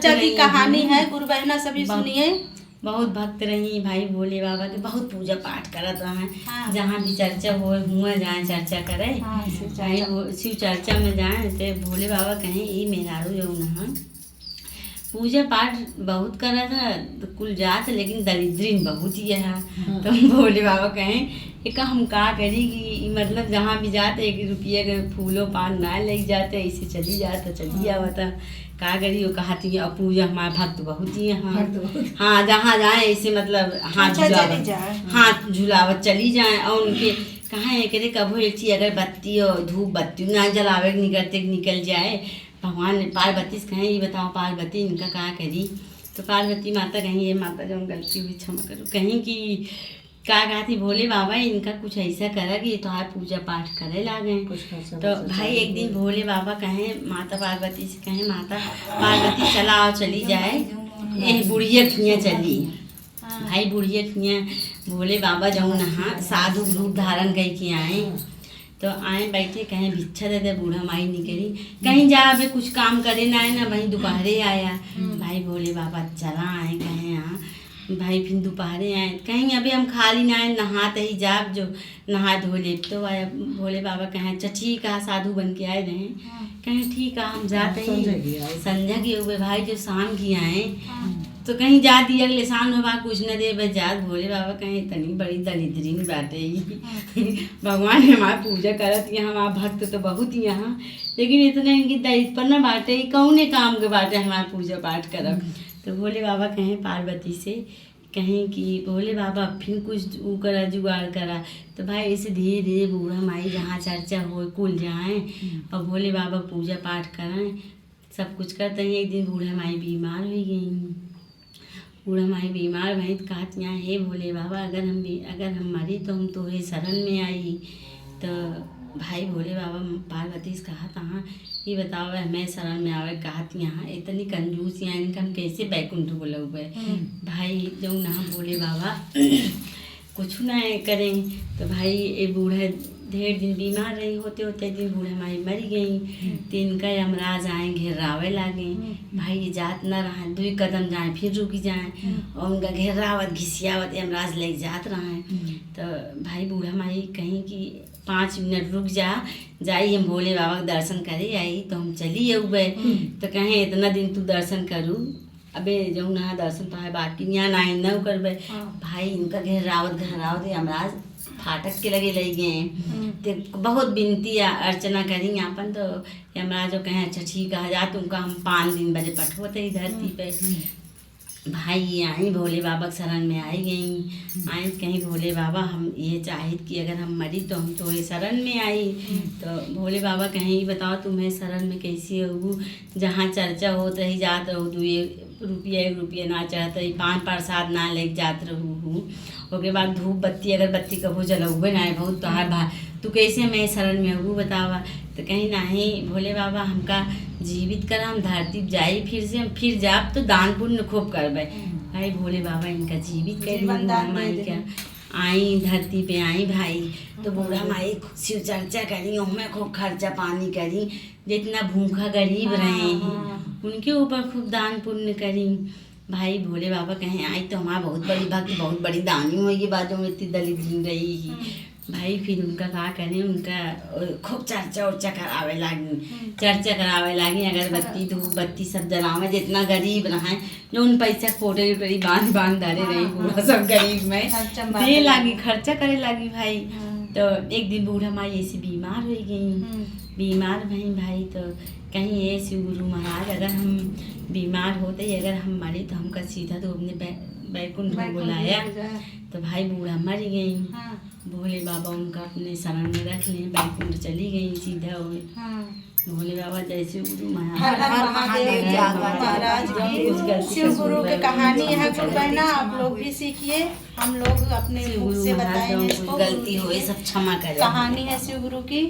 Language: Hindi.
चर्चा की कहानी है, गुरु बहना सभी सुनिए। बहुत भक्त रही भाई भोले बाबा के, बहुत पूजा पाठ करत रहे। हाँ। जहाँ भी चर्चा हो हुआ जाए चर्चा करे। हाँ, भाई शिव चर्चा में जाए तो भोले बाबा कहें ये मेहरारू जो न पूजा पाठ बहुत करा था तो कुल जात, लेकिन दरिद्रीन बहुत ही है। तो भोले बाबा कहें कि हम का करी कि मतलब जहाँ भी जाते 1 रुपये के फूलों पान ना ले जाते, ऐसे चली जाता चली आवता का करी। वो कहती है पूजा हमारे भक्त बहुत ही यहाँ। हाँ, जहाँ जाए ऐसे मतलब हाथ झुलावत चली जाए। और उनके कहाँ है कहते कबो एक चीज अगर बत्ती और धूप बत्ती ना जलावे निकल जाए। भगवान पार्वती से कहें ये बताओ पार्वती इनका क्या करी। तो पार्वती माता कहीं ये माता जो गलती हुई क्षमा करो, कहीं कि क्या कहती भोले बाबा इनका कुछ ऐसा करा कि तो आप पूजा पाठ करे लागे। तो भाई एक दिन भोले बाबा कहें माता पार्वती से कहें माता पार्वती चला चली जाए ये बुढ़िया खियाँ चली। भाई बुढ़िया खियाँ भोले बाबा जाऊँ नहा साधु रूप धारण कई के आए। तो आए बैठे कहीं भिक्षा दे दे, बूढ़ा माई निकली कहीं जा अबे कुछ काम करे ना है ना, वहीं दोपहरे आया। भाई भोले बाबा चला आए कहें यहाँ भाई फिर दोपहरे आए कहीं अभी हम खाली ना आए नहाते ही जाब जो नहा धो ले। तो आया भोले बाबा कहें अच्छा ठीक है साधु बन के आए रहे। कहें ठीक है हम जाते ही संध्या के हुए भाई जो शाम की आए तो कहीं जा दिया अगले शाम में वहाँ कुछ न दे बस जात। भोले बाबा कहें इतनी बड़ी दरिद्रीन बात है भगवान ने हमारा पूजा करत है, हमारा भक्त तो बहुत ही यहाँ, लेकिन इतने इनकी दरिद्र न बाटे कौने काम के बाटे हमारा पूजा पाठ करब। तो भोले बाबा कहें पार्वती से कहें कि भोले बाबा फिर कुछ वो करा जुगाड़ करा। तो भाई ऐसे धीरे धीरे बूढ़ा माई जहाँ चर्चा हो कुल जाए और भोले बाबा पूजा पाठ कराएं सब कुछ करते हैं। एक दिन बूढ़ा माई बीमार हो गई। बूढ़ा माई बीमार भई तो कहती यहाँ हे भोले बाबा अगर हम मरी तो हम तोहे शरण में आई। तो भाई भोले बाबा पार्वती से कहा हाँ ये बताओ मैं शरण में आवे कहती यहाँ इतनी कंजूस यहाँ इनका हम कैसे बैकुंठ बोले हुए। भाई जो ना भोले बाबा कुछ ना करें। तो भाई ये बूढ़ा ढेर दिन बीमार रही होते होते दिन बूढ़ा माई मर गई। तो इनका यमराज आए घेरावे लागे। भाई ये जात न रहा 2 कदम जाए फिर रुक जाए और उनका घेरावत घिसियावत यमराज ले जात रहे। तो भाई बूढ़ा माई कहीं कि 5 मिनट रुक जाई हम भोले बाबा के दर्शन करे आई। तो हम चली हुए तो कहें इतना दिन तू दर्शन करूँ अबे जो ना दर्शन तो है बाकी यहाँ ना न करबे। भाई इनका घेरावत यमराज फाटक के लगे ले गए। तो बहुत विनती अर्चना करी अपन। तो यमराज कहें अच्छा ठीक है जा तुमका हम 5 दिन बजे पठोते ही धरती पे। भाई आई भोले बाबा के शरण में आई गई। आई कहीं भोले बाबा हम ये चाहिए कि अगर हम मरी तो हम तो शरण में आई। तो भोले बाबा कहीं बताओ तुम्हें शरण में कैसी हो जहाँ चर्चा हो रही जात रहो 2 रुपये ना चाहते पान प्रसाद ना ले जात रहूँ। उसके बाद धूप बत्ती अगरबत्ती कभो जलौबे ना बहुत तोहार तू कैसे मैं शरण में हूँ बतावा। तो कहीं नहीं भोले बाबा हमका जीवित कर हम धरती जाई फिर से हम फिर जाब तो दान पुण्य खूब करबे। भाई भोले बाबा इनका जीवित कर आई धरती पे आई भाई। तो बूढ़ा माई शिव चर्चा करी उनमें खूब खर्चा पानी करी जितना भूखा गरीब रहे हैं उनके ऊपर खूब दान पुण्य करी। भाई भोले बाबा कहें आई तो हमारा बहुत बड़ी भक्त बहुत बड़ी दानी होगी बाजू में इतनी दलित रही ही। भाई फिर उनका क्या करें उनका खूब चर्चा करावे लागी अगरबत्ती धूप बत्ती सब जलावे जितना गरीब रहे जो उन पैसा पोटरी बांध धरे रही पूरा सब गरीब में दे लागी खर्चा करे लागी भाई। तो एक दिन बूढ़ा माई ऐसे बीमार हो गई। बीमार भाई तो कहीं ये शिव गुरु महाराज अगर हम बीमार होते ही अगर हम मरे तो हमका सीधा तो अपने बैकुंठ में बुलाया। तो भाई बूढ़ा मर गई। भोले बाबा उनका अपने शरण में रख लें बैकुंठ चली गई सीधा हुए। भोले बाबा जैसे गुरु महादेव शिव गुरु की कहानी है गुरु बहना आप लोग भी सीखिए। हम लोग अपने मुख से बताएंगे इसको गलती हुई सब क्षमा करें। कहानी है शिव गुरु की।